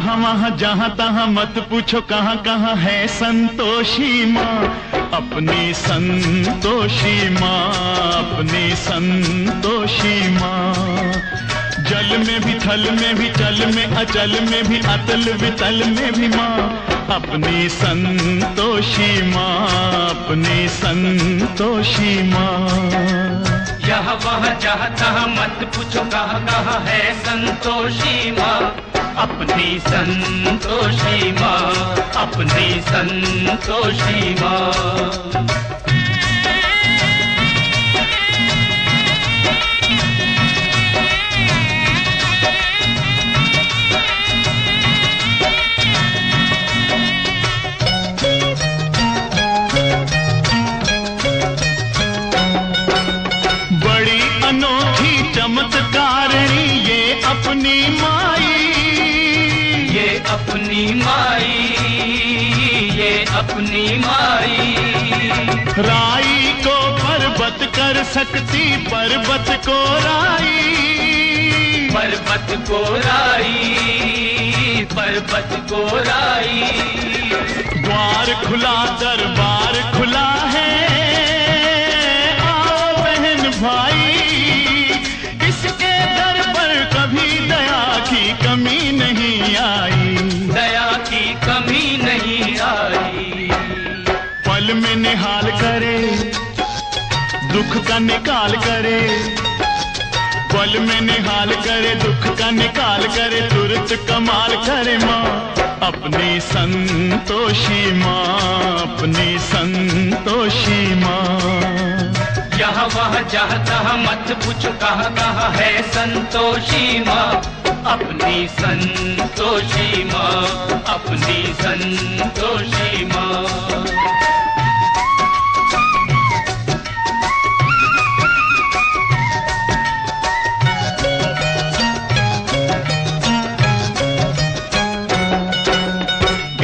यहाँ वहाँ जहाँ तहाँ मत पूछो कहाँ कहाँ है संतोषी माँ, अपनी संतोषी माँ, अपनी संतोषी माँ। जल में भी थल में भी चल में अचल में भी अतल वितल में भी माँ, अपनी संतोषी माँ, अपनी संतोषी माँ। यहाँ वहाँ जहाँ तहाँ मत पूछो कहाँ कहाँ है संतोषी माँ, अपनी संतोषी माँ, अपनी संतोषी माँ। चमत्कारिणी ये अपनी माई, ये अपनी माई, ये अपनी माई। राई को पर्वत कर सकती पर्वत को राई, पर्वत को राई, पर्वत को राई। द्वार खुला दरबार खुला है, आओ बहन भाई, इसके दर पर कभी दया की कमी नहीं आई, दया की कमी नहीं आई। पल में निहाल करे दुख का निकाल करे, पल में निहाल करे दुख का निकाल करे, तुरंत कमाल करे माँ, अपनी संतोषी माँ, अपनी संतोषी माँ। यहाँ वहाँ जहाँ तहाँ मत पूछो कहाँ कहाँ है संतोषी माँ, अपनी संतोषी माँ, अपनी संतोषी माँ।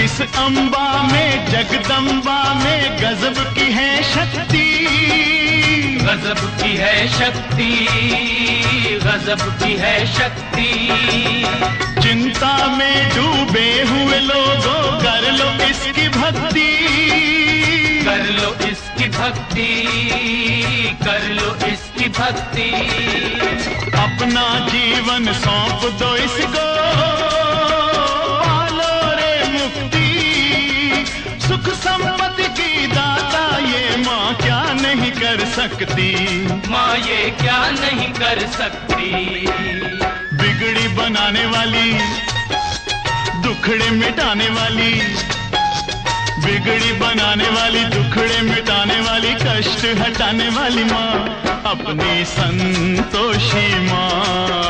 इस अम्बा में जगदम्बा में गजब की है शक्ति, गजब की है शक्ति, गजब की है शक्ति। चिंता में डूबे हुए लोगों कर लो इसकी भक्ति, कर लो इसकी भक्ति, कर लो इसकी भक्ति। अपना जीवन सौंप दो इसको, पालो रे मुक्ति, सुख संपत्ति की दाता ये माँ क्या नहीं कर सकती, माँ ये क्या नहीं कर सकती। बिगड़ी बनाने वाली दुखड़े मिटाने वाली, बिगड़ी बनाने वाली दुखड़े मिटाने वाली, कष्ट हटाने वाली माँ, अपनी संतोषी माँ,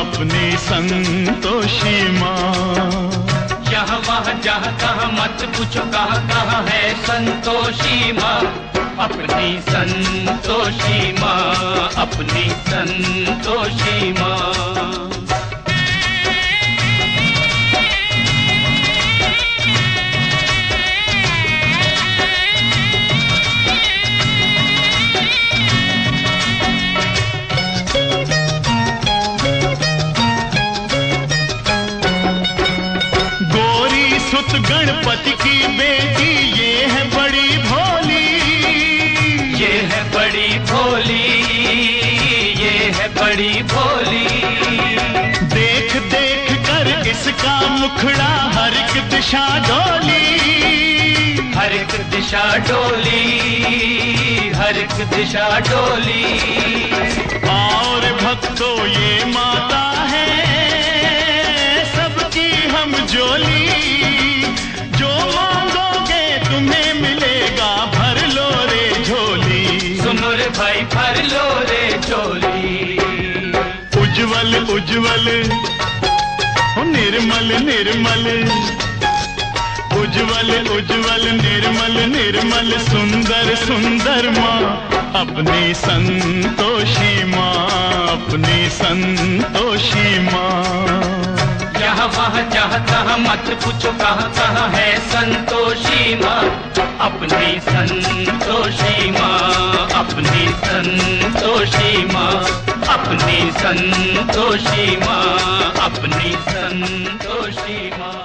अपनी संतोषी माँ। यहाँ वहाँ जहाँ तहाँ मत पूछो कहाँ कहाँ है संतोषी माँ, अपनी संतोषी माँ, अपनी संतोषी माँ। सुत गणपति की बेटी ये है बड़ी भोली, ये है बड़ी भोली, ये है बड़ी भोली। देख देख कर इसका मुखड़ा हर एक दिशा डोली, हर एक दिशा डोली, हर एक दिशा डोली। और भक्तों ये माता है सबकी हम जोली, जो मांगोगे तुम्हें मिलेगा, भर लो रे झोली। सुनो रे भाई भर लो रे झोली। उज्जवल उज्जवल निर्मल निर्मल, उज्जवल उज्जवल निर्मल निर्मल, सुंदर सुंदर माँ, अपनी संतोषी माँ, अपनी संतोषी माँ। यहाँ वहाँ जहाँ तहाँ मत पूछो कहाँ कहाँ है संतोषी माँ, अपनी संतोषी माँ, अपनी संतोषी माँ, अपनी संतोषी माँ, अपनी संतोषी माँ।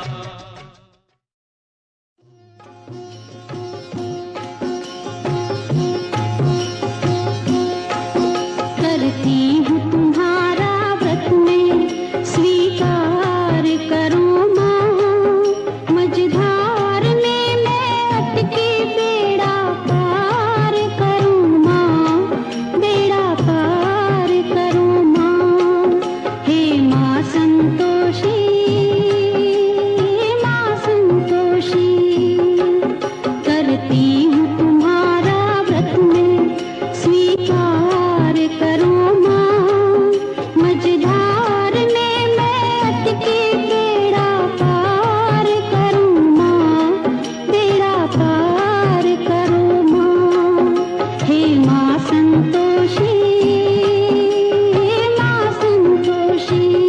माँ संतोषी, माँ संतोषी।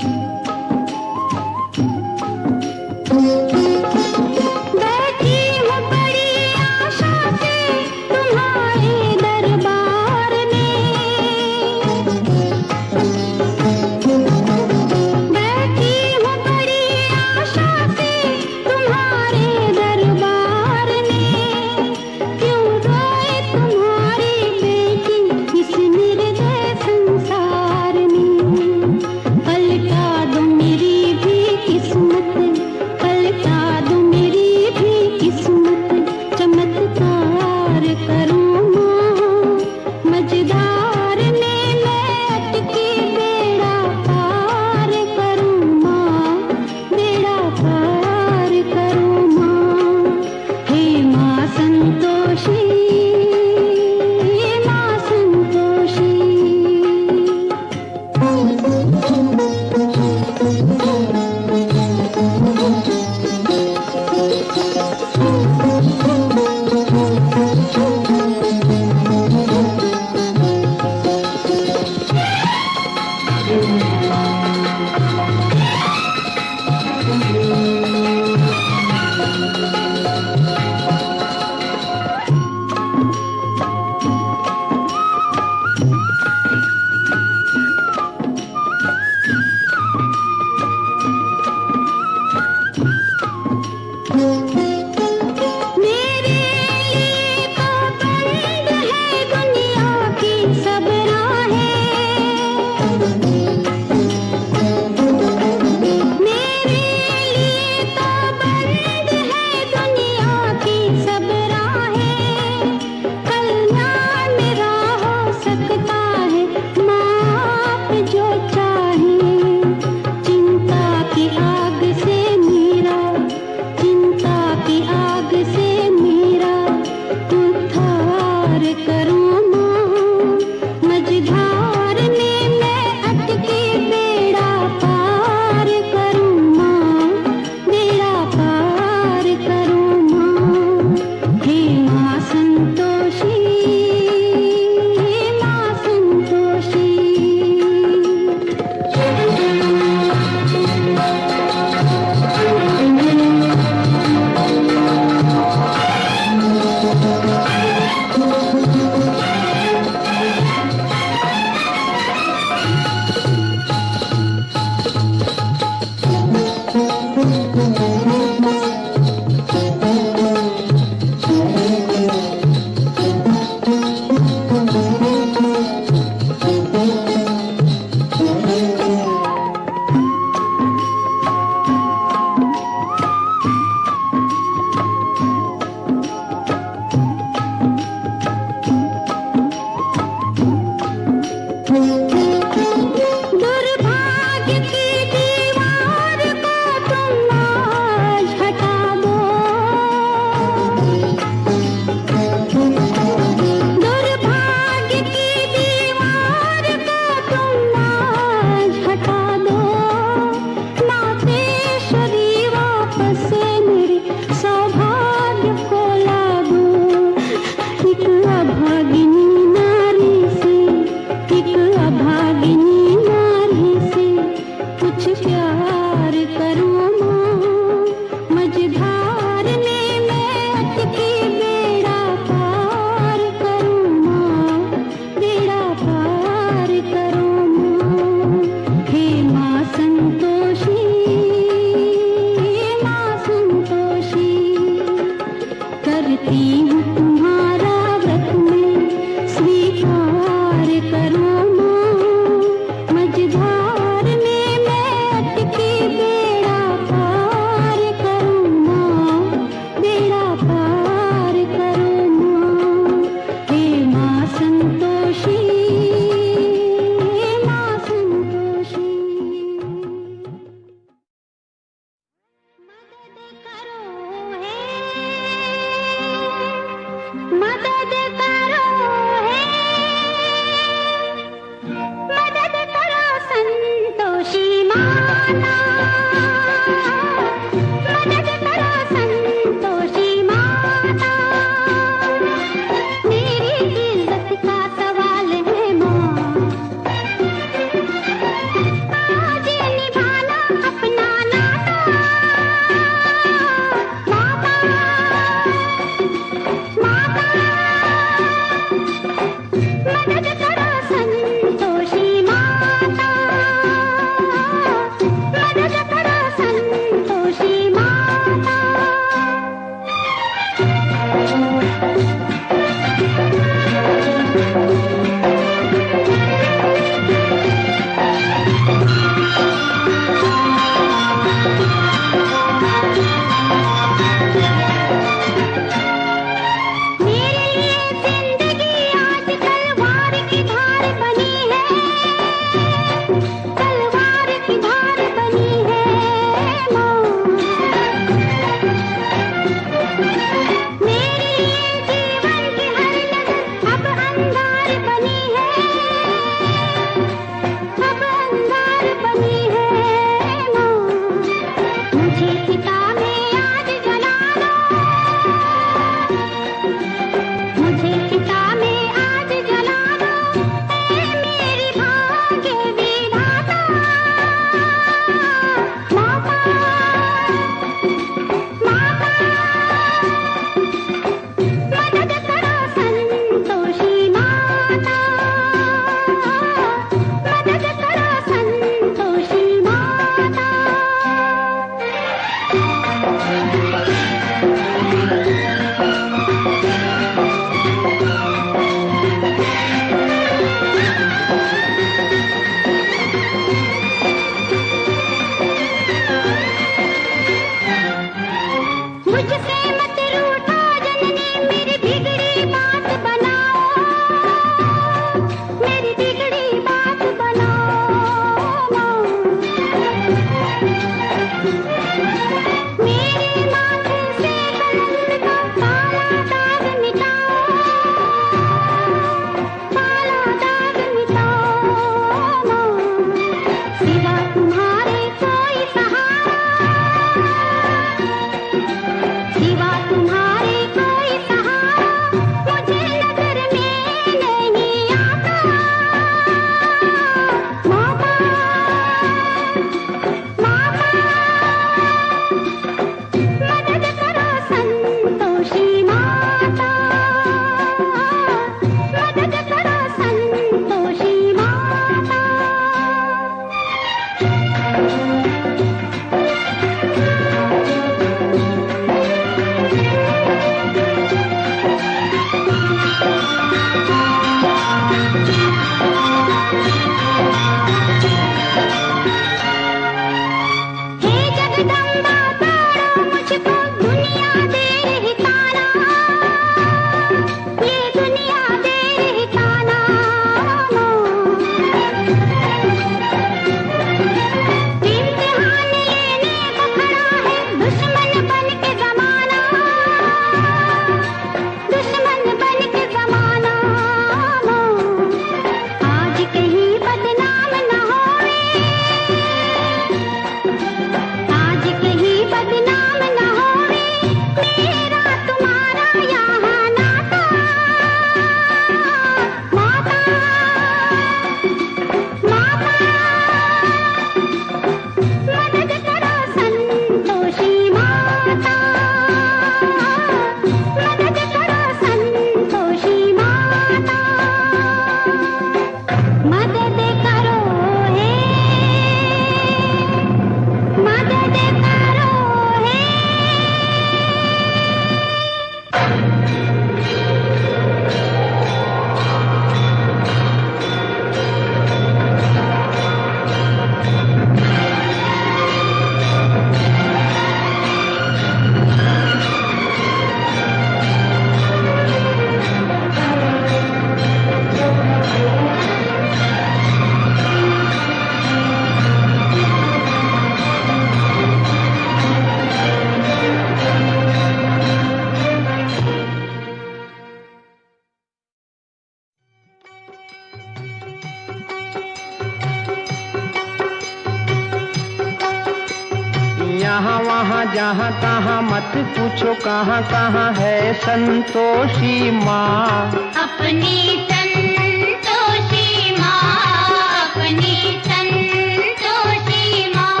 यहाँ वहाँ जहाँ तहाँ मत पूछो कहाँ कहाँ है संतोषी माँ। अपनी संतोषी माँ, अपनी संतोषी माँ।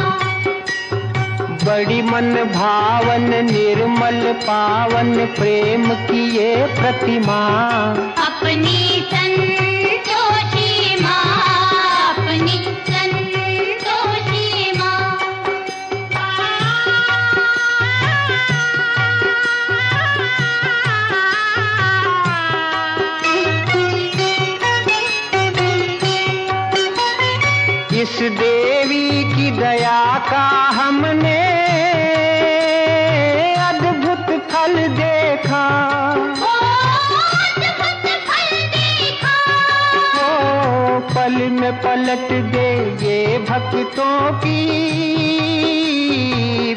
बड़ी मन भावन निर्मल पावन प्रेम की ये प्रतिमा। अपनी संतोषी माँ, अपनी संतोषी माँ। इस देवी की दया का हमने अद्भुत फल देखा। अद्भुत फल देखा। ओ पल में पलट दे ये भक्तों की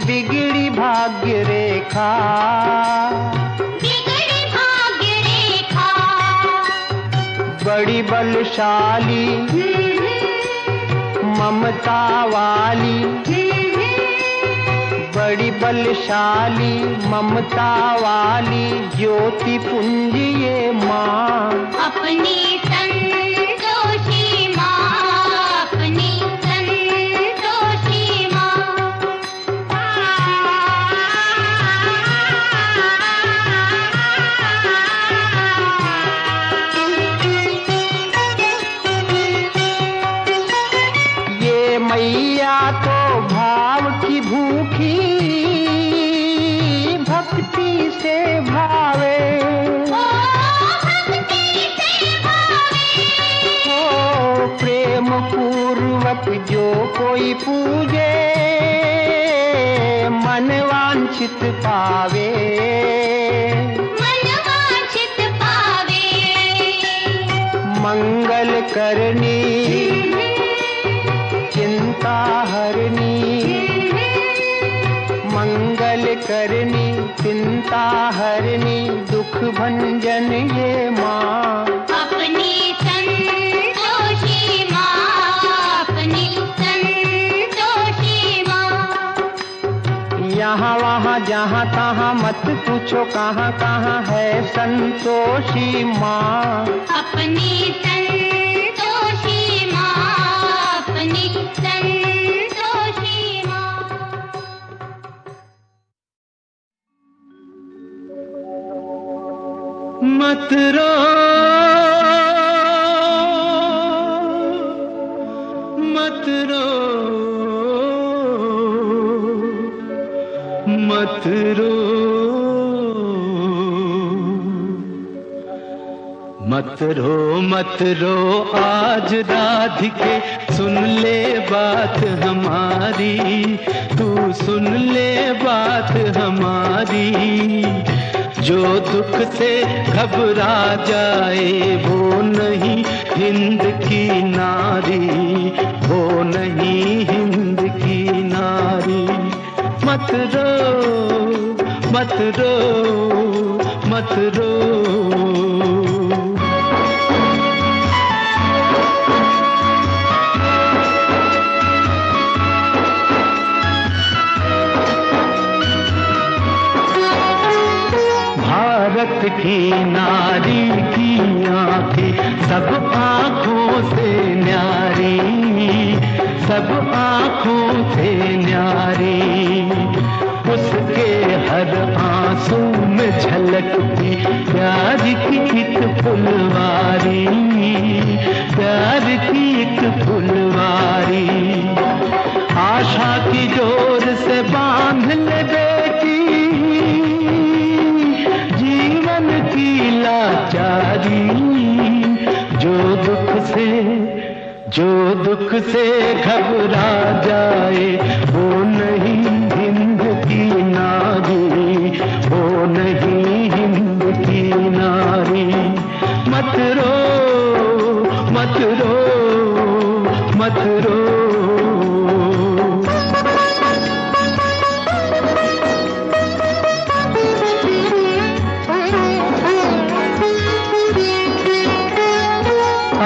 बिगड़ी भाग्य रेखा। बिगड़ी भाग्य रेखा। बड़ी बलशाली ममता वाली, बड़ी बलशाली ममता वाली ज्योति पुंज ये माँ। अपनी संतोषी माँ, अपनी संतोषी माँ। ये मैया तो भाव की भूखी भक्ति से भावे। भक्ति से भावे। ओ प्रेम पूर्वक जो कोई पूजे मन वांछित पावे। मन वांछित पावे। मंगल करनी चिंता हरनी, मंगल करनी चिंता हरनी दुख भंजन ये माँ। अपनी संतोषी माँ, अपनी संतोषी माँ। यहाँ वहाँ जहाँ तहाँ मत पूछो कहाँ कहाँ है संतोषी माँ। अपनी संतोषी माँ, अपनी संतोषी माँ। मत रो मत रो मत रो मत रो मत रो आज राधिके सुन ले बात हमारी, तू सुन ले बात हमारी। जो दुख से घबरा जाए वो नहीं हिंद की नारी, वो नहीं हिंद की नारी। मत रो मत रो मत रो। भारत की नारी की आंखें सब आँखों से न्यारी, सब आँखों से न्यारी। उसके हर आंसू में झलकती प्यार की एक फुलवारी, प्यार की एक फुलवारी। आशा की डोर से बांध ले बेटी जीवन की लाचारी। जो दुख से घबरा जाए वो नहीं हिंद की नारी, वो नहीं हिंद की नारी। मत रो मत रो मत रो।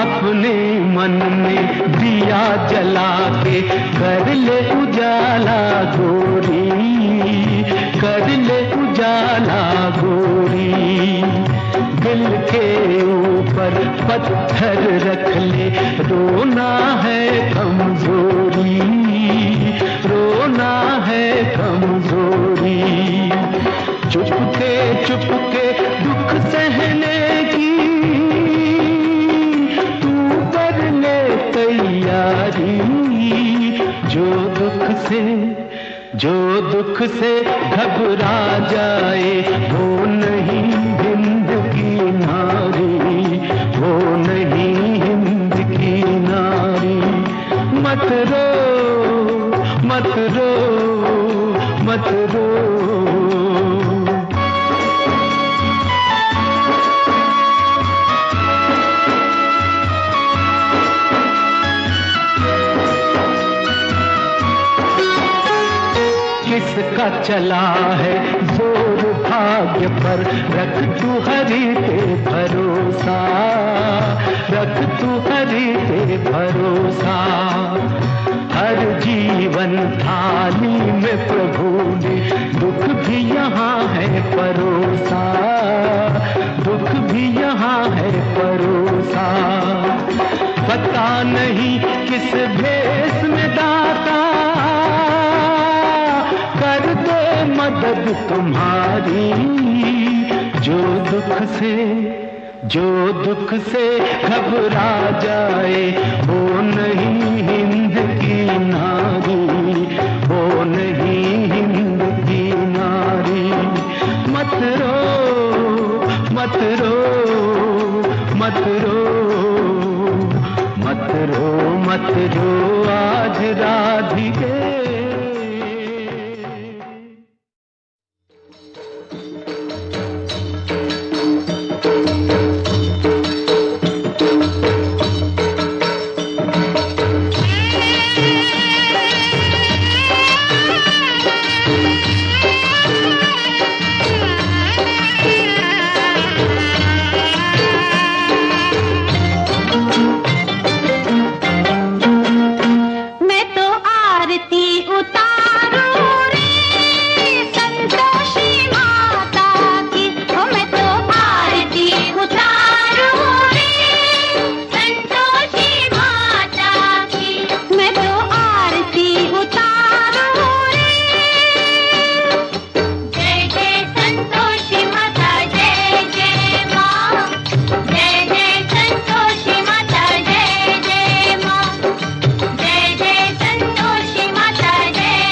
अपने मन में दिया जला के कर ले उजाला गोरी, पत्थर रख ले, रोना है कमजोरी, रोना है कमजोरी। चुपके चुपके दुख सहने की तू कर ले तैयारी, जो दुख से घबरा जाए वो नहीं हिंद की नारी, वो नहीं हिंद की नारी। मत रो मत रो मत रो। किसका चला है जोर भाग्य पर, रख तू हरि पे भरोसा, रख तू हरि पे भरोसा। हर जीवन थाली में प्रभु ने दुख भी यहाँ है परोसा, दुख भी यहाँ है परोसा। पता नहीं किस भेष में दाता कर दे मदद तुम्हारी। जो दुख से घबरा जाए वो नहीं हिंद की नारी, वो नहीं हिंद की नारी। मत रो मत रो मत रो मत रो मत रो आज राधिके। जय जय संतोषी माता जय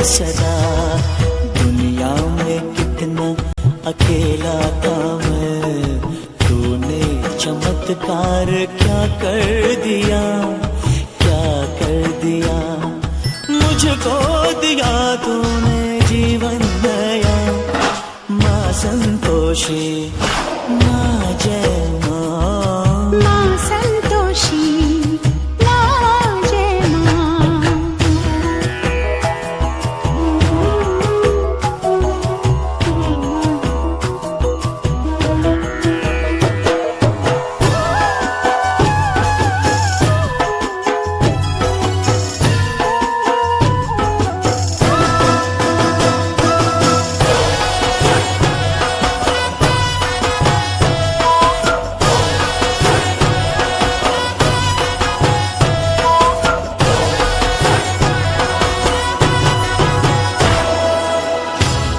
सदा। दुनिया में कितना अकेला था मैं, तूने चमत्कार क्या कर दिया, क्या कर दिया। मुझको दिया तूने जीवन नया, माँ संतोषी, माँ जय माँ। माँ संतोषी, माँ जय माँ।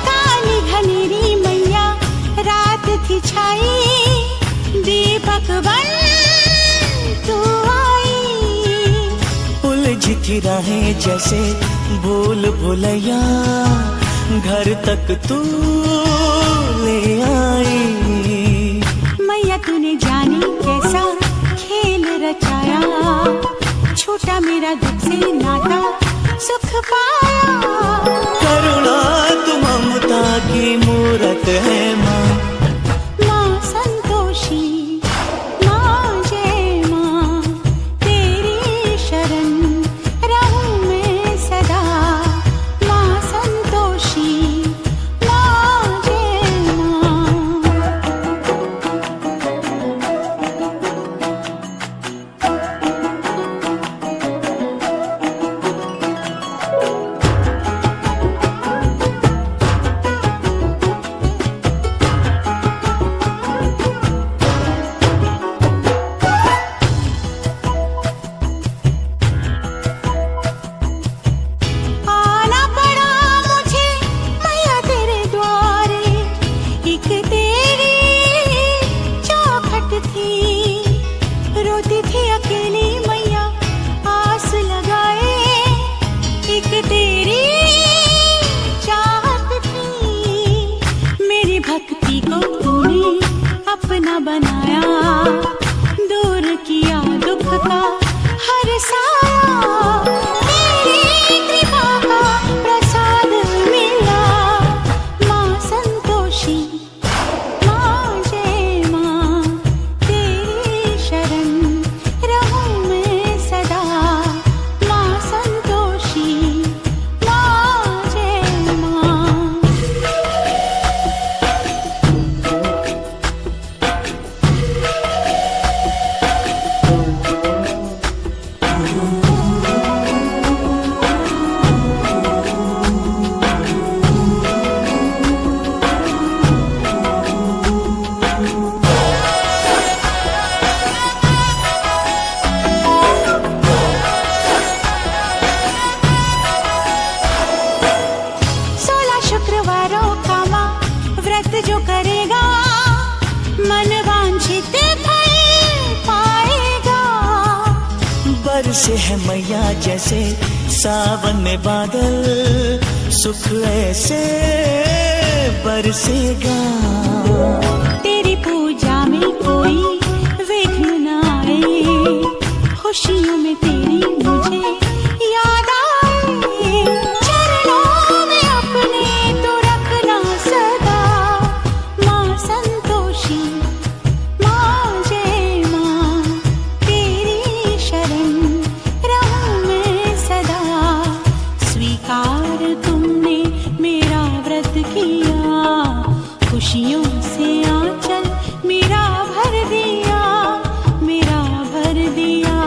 काली घनेरी मैया रात थी छाई, दीपक बन तू आई। उलझी थी राहें जैसे भूल भुलैया, घर तक तू ले आई। मैया तूने जाने कैसा खेल रचाया, छूटा मेरा दुख से नाता सुख पाया। करुणा तू ममता की मूरत है माँ। माँ संतोषी, माँ जय माँ। तेरी शरण रहूं मैं सदा, माँ संतोषी, माँ जय माँ। आना पड़ा मुझे मैया तेरे द्वारे, एक तेरी चौखट थी। रोती थी अकेली मैया आस लगाए, एक तेरी चाहत थी। मेरी भक्ति को तूने अपना बनाया, दूर किया दुख का हर साया। तेरी कृपा का प्रसाद मिला, माँ संतोषी, माँ जय माँ। तेरी शरण रहूं मैं सदा, माँ संतोषी, माँ जय माँ। जो करेगा मन वांछित फल पाएगा। बरसे है मैया जैसे सावन में बादल, सुख ऐसे बरसेगा। तेरी पूजा में कोई विघ्न न आए, खुशियों में तेरी मुझे याद आए। चरणों में अपने तो रखना सदा, माँ संतोषी, माँ जय माँ। तेरी शरण रहूं मैं सदा, स्वीकार तुमने मेरा व्रत किया। खुशियों से आंचल मेरा भर दिया, मेरा भर दिया।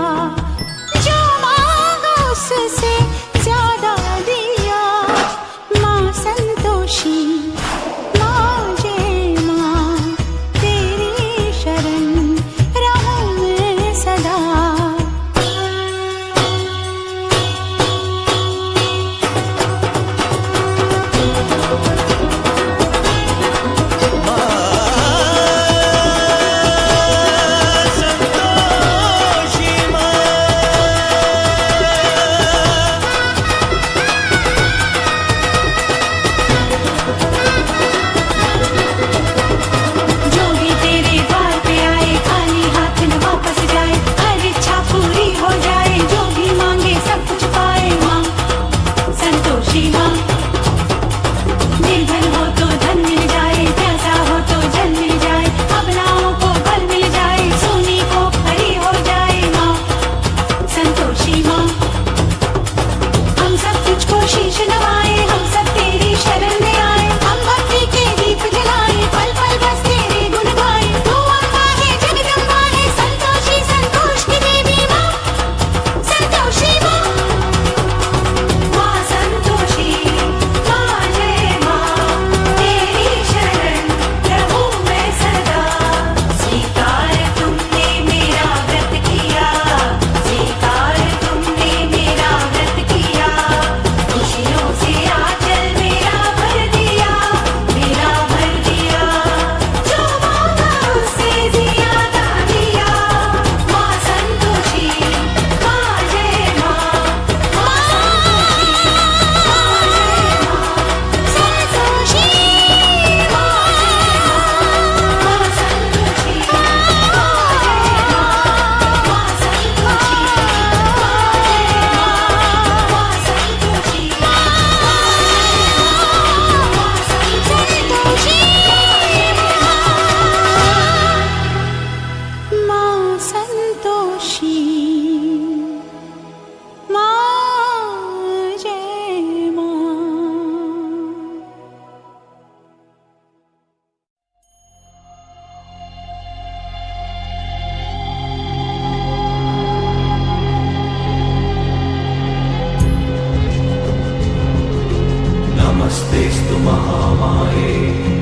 नमस्तेस्तु महामाये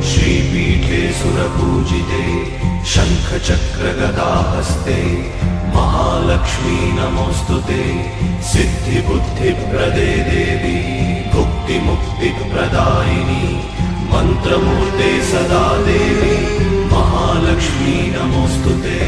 श्रीपीठे सुरपूजिते शङ्खचक्रगदाहस्ते महालक्ष्मी नमोऽस्तुते सिद्धिबुद्धिप्रदे देवी भुक्तिमुक्तिप्रदायिनी मन्त्रमूर्ते सदा देवी महालक्ष्मी नमोऽस्तुते।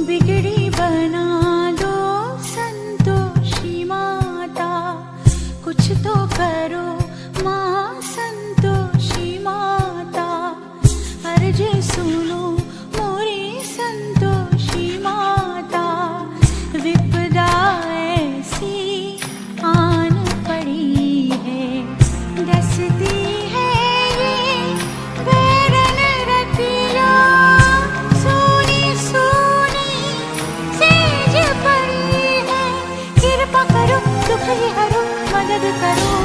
बिगड़ी बना दो संतोषी माता, कुछ तो करो माँ संतोषी माता, अर्ज सुनो मोरी संतोषी माता, विपदा ऐसी आन पड़ी है, डसती है ये बैरन रतिया, सोनी सोनी सेज पड़ी है, कृपा करो दुख हरो मदद करो।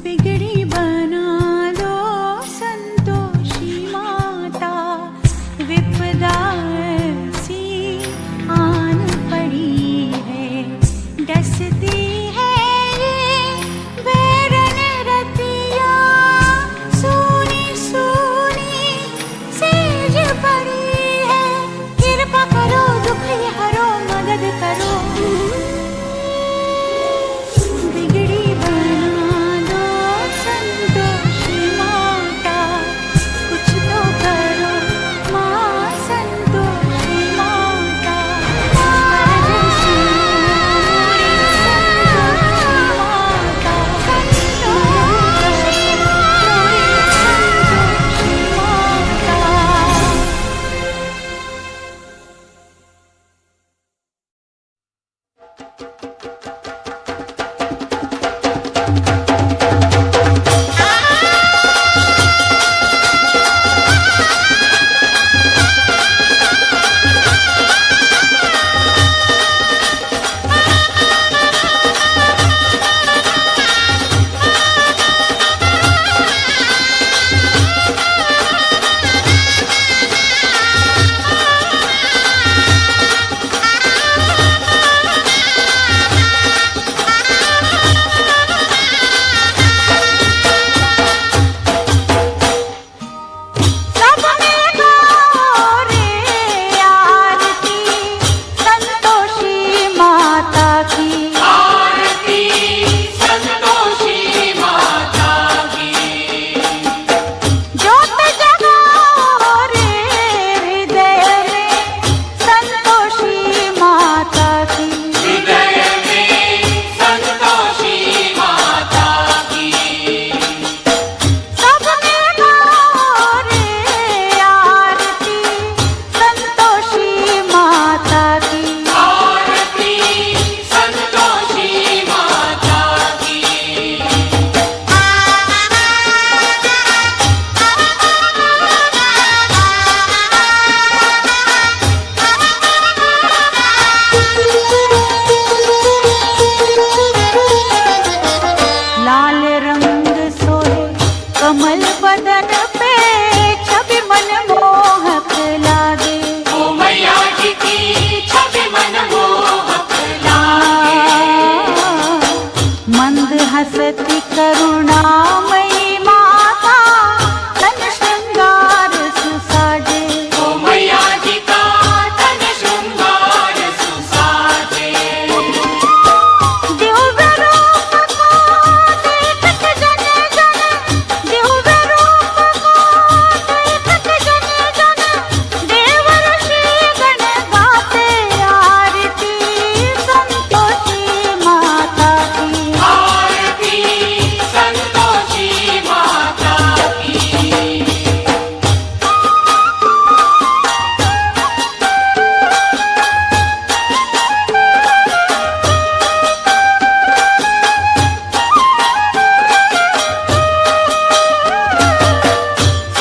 बिगड़ी बना दो संतोषी माता, विपदा ऐसी आन पड़ी है, डसती है ये बैरन रतिया, सूनी सूनी सेज पड़ी है, कृपा करो दुख हरो मदद करो, बिगड़ी बना दो संतोषी माता, कुछ तो करो माँ संतोषी माता, जैसी मोरी संतोषी माता, संतोषी मोरी संतोषी माता। कमल बदन पे छवि मनमोहक लागे, ओ मैया जी की छवि मनमोहक लागे, मंद हसती करुणामयी माता, तन श्रृंगार सुसाजे, ओ मैया जी का तन श्रृंगार सुसाजे, दिव्य रूप को देखत जन जन, दिव्य रूप को देखत जन जन, देव ऋषि गण गाते आरती संतोषी माता की, आरती संतोषी माता की।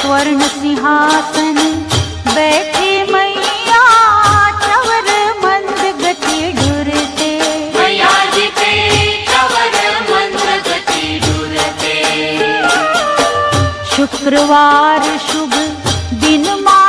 स्वर्ण सिंहासन बैठी मैया, चवर मंद गति ढुरते, मैया जी के चवर मंद गति ढुरते, शुक्रवार शुभ दिन मा